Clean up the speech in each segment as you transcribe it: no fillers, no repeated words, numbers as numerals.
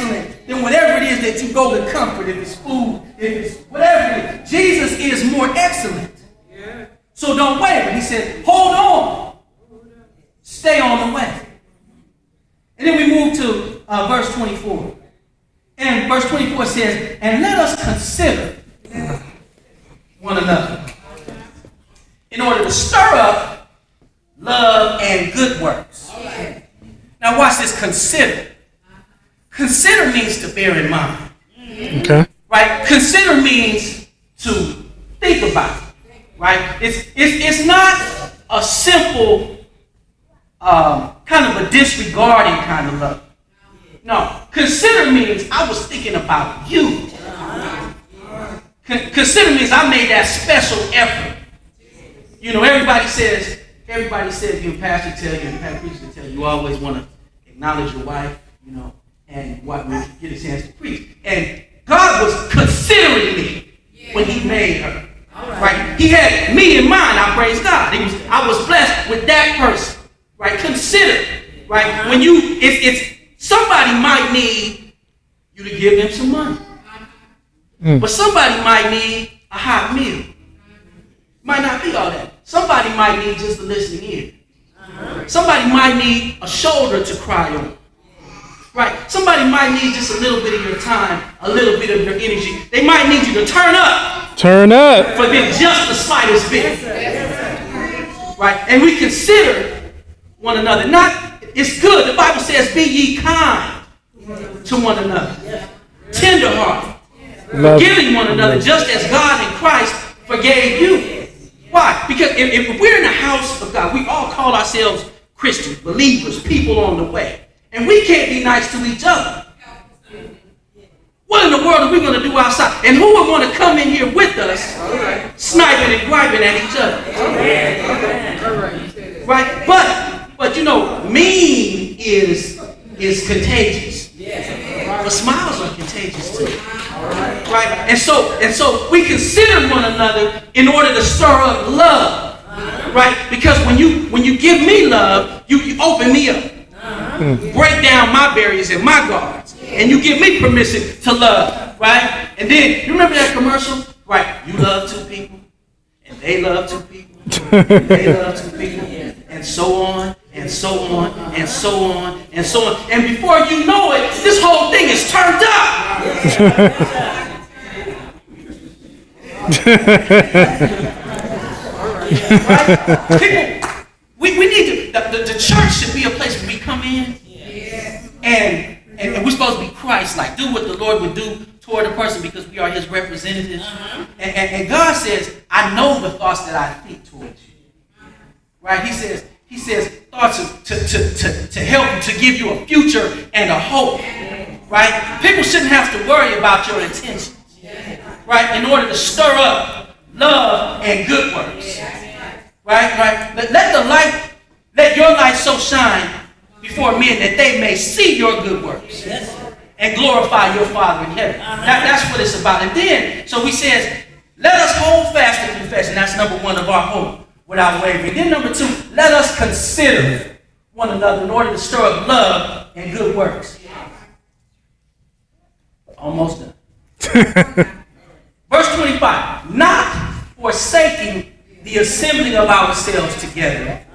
excellent than whatever it is that you go to comfort, if it's food, if it's whatever it is. Jesus is more excellent. So don't waver. He said, hold on. Stay on the way. And then we move to verse 24. And verse 24 says, and let us consider one another in order to stir up love and good works. Now watch this, consider. Consider means to bear in mind. Okay. Right? Consider means to think about. Right? It's not a simple kind of a disregarding kind of love. No. Consider means I was thinking about you. Consider means I made that special effort. You know, everybody says, you pastor tell you, and pastor preacher tell you, you always want to acknowledge your wife, you know, and when you get a chance to preach. And God was considering me when he made her. Right? He had me in mind. I praise God. I was blessed with that person. Right? Consider. Right? When it's somebody might need you to give them some money. But somebody might need a hot meal. Might not be all that. Somebody might need just a listening ear. Somebody might need a shoulder to cry on. Right? Somebody might need just a little bit of your time, a little bit of your energy. They might need you to turn up. Turn up. For them just the slightest bit. Right? And we consider one another. It's good. The Bible says, be ye kind to one another. Tenderhearted. Forgiving one another just as God in Christ forgave you. Why? Because if we're in the house of God, we all call ourselves Christians, believers, people on the way. And we can't be nice to each other. What in the world are we going to do outside? And who would want to come in here with us, sniping and griping at each other? Right? But you know, mean is contagious. But smiles are contagious too. Right? And so we consider one another in order to stir up love. Right? Because when you give me love, you open me up. Break down my barriers and my guards. And you give me permission to love. Right? And then, you remember that commercial? Right? You love two people. And they love two people. And they love two people. And so on. And so on. And so on. And so on. And before you know it, this whole thing is turned up. Right? People, we need to, the church should be a place where we come in and we're supposed to be Christ-like. Do what the Lord would do toward a person because we are his representatives. And God says, I know the thoughts that I think towards you. Right? He says thoughts to help you, to give you a future and a hope. Right? People shouldn't have to worry about your intentions. Right? In order to stir up love and good works. Right? Let your light so shine before men that they may see your good works and glorify your Father in heaven. That's what it's about. And then, so he says, let us hold fast the confession. That's number one of our hope without wavering. Then number two, let us consider one another in order to stir up love and good works. Almost done. Verse 25, not forsaking the assembling of ourselves together,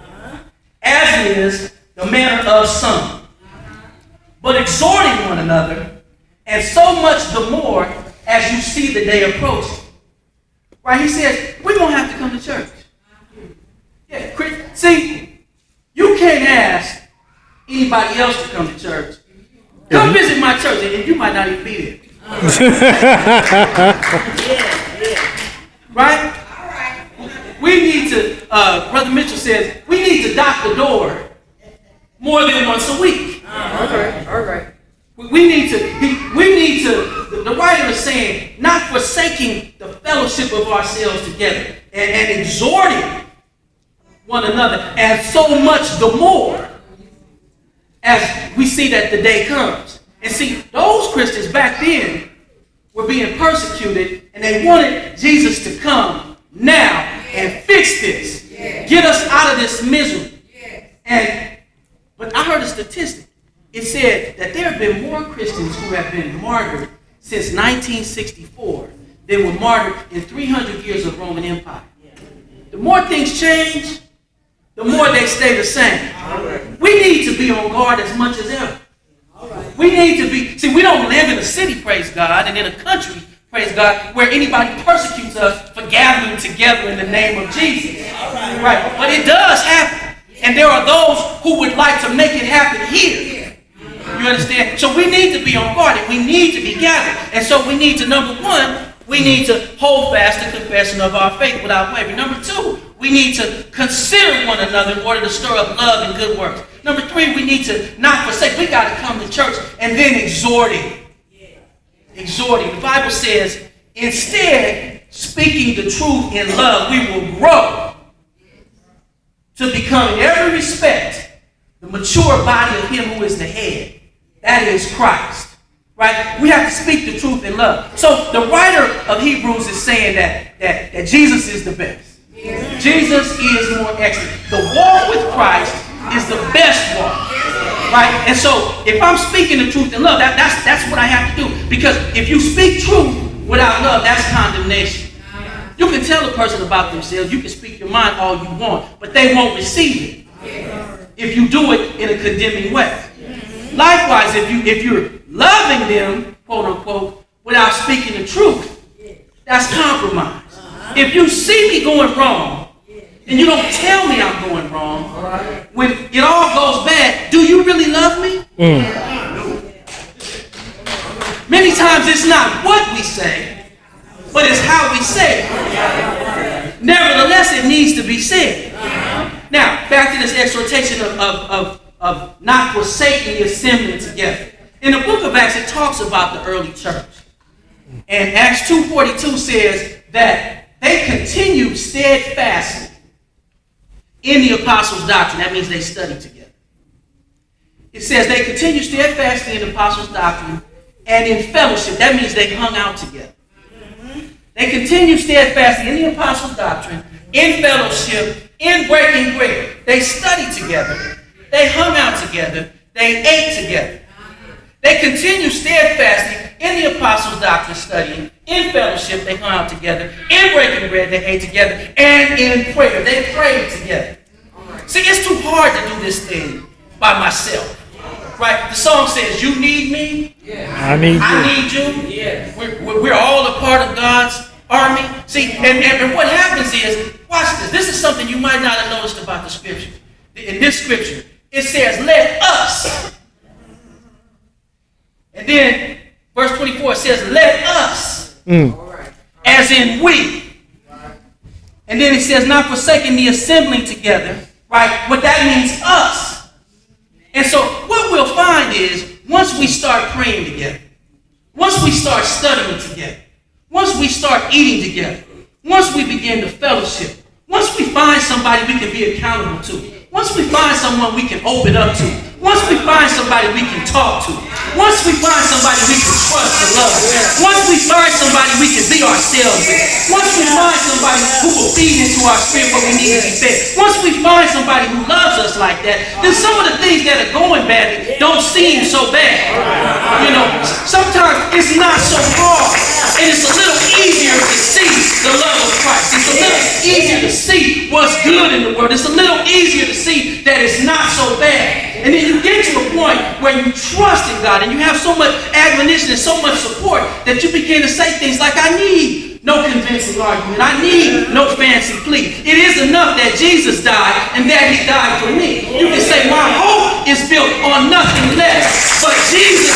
as is the manner of some, but exhorting one another, and so much the more as you see the day approaching. Right? He says, we're going to have to come to church. Yeah, see, you can't ask anybody else to come to church. Come visit my church, and you might not even be there. Right? We need to, Brother Mitchell says, we need to dock the door more than once a week. All right. We need to, the writer is saying, not forsaking the fellowship of ourselves together and exhorting one another, and so much the more as we see that the day comes. And see, those Christians back then were being persecuted, and they wanted Jesus to come now and fix this. Get us out of this misery. But I heard a statistic. it said that there have been more Christians who have been martyred since 1964 than were martyred in 300 years of Roman Empire. The more things change, the more they stay the same. We need to be on guard as much as ever. We need to be, see, we don't live in a city, praise God, and in a country, praise God, where anybody persecutes us for gathering together in the name of Jesus. Right? But it does happen. And there are those who would like to make it happen here. You understand? So we need to be on guard and we need to be gathered. And so we need to, number one, we need to hold fast the confession of our faith without wavering. Number two, we need to consider one another in order to stir up love and good works. Number three, we need to not forsake. We got to come to church and then exhorting. Exhorting. The Bible says, instead, speaking the truth in love, we will grow to become in every respect the mature body of him who is the head. That is Christ. Right? We have to speak the truth in love. So the writer of Hebrews is saying that Jesus is the best. Jesus is more excellent. The walk with Christ is the best walk. Right? And so if I'm speaking the truth in love, that's what I have to do. Because if you speak truth without love, that's condemnation. You can tell a person about themselves. You can speak your mind all you want, but they won't receive it if you do it in a condemning way. Likewise, if you're loving them, quote unquote, without speaking the truth, that's compromise. If you see me going wrong, and you don't tell me I'm going wrong, when it all goes bad, do you really love me? Many times it's not what we say, but it's how we say it. Nevertheless, it needs to be said. Now, back to this exhortation of not forsaking the assembling together. In the book of Acts, it talks about the early church. And Acts 2:42 says that they continued steadfastly in the apostles' doctrine. That means they studied together. It says they continued steadfastly in the apostles' doctrine and in fellowship. That means they hung out together. They continued steadfastly in the apostles' doctrine, in fellowship, in breaking bread. They studied together. They hung out together. They ate together. They continued steadfastly in the apostles' doctrine studying, in fellowship, they hung out together, in breaking bread, they ate together, and in prayer, they prayed together. See, it's too hard to do this thing by myself. Right? The song says, you need me. I need you. I need you. We're all a part of God's army. See, and what happens is, watch this. This is something you might not have noticed about the scripture. In this scripture, it says, let us. And then, verse 24 says, let us. As in we. And then it says, not forsaking the assembling together. Right? What that means, us. And so, what we'll find is, once we start praying together, once we start studying together, once we start eating together, once we begin to fellowship, once we find somebody we can be accountable to, once we find someone we can open up to, once we find somebody we can talk to, once we find somebody we can trust and love, once we find somebody we can be ourselves with, once we find somebody who will feed into our spirit what we need to be fed, once we find somebody who loves us like that, then some of the things that are going badly don't seem so bad. You know, sometimes it's not so hard, and it's a little easier to see the love of Christ. It's a little easier to see what's good in the world. It's a little easier to see that it's not so bad. And then you get to a point where you trust in God and you have so much admonition and so much support that you begin to say things like, I need no convincing argument. I need no fancy plea. It is enough that Jesus died and that he died for me. You can say, my hope is built on nothing less but Jesus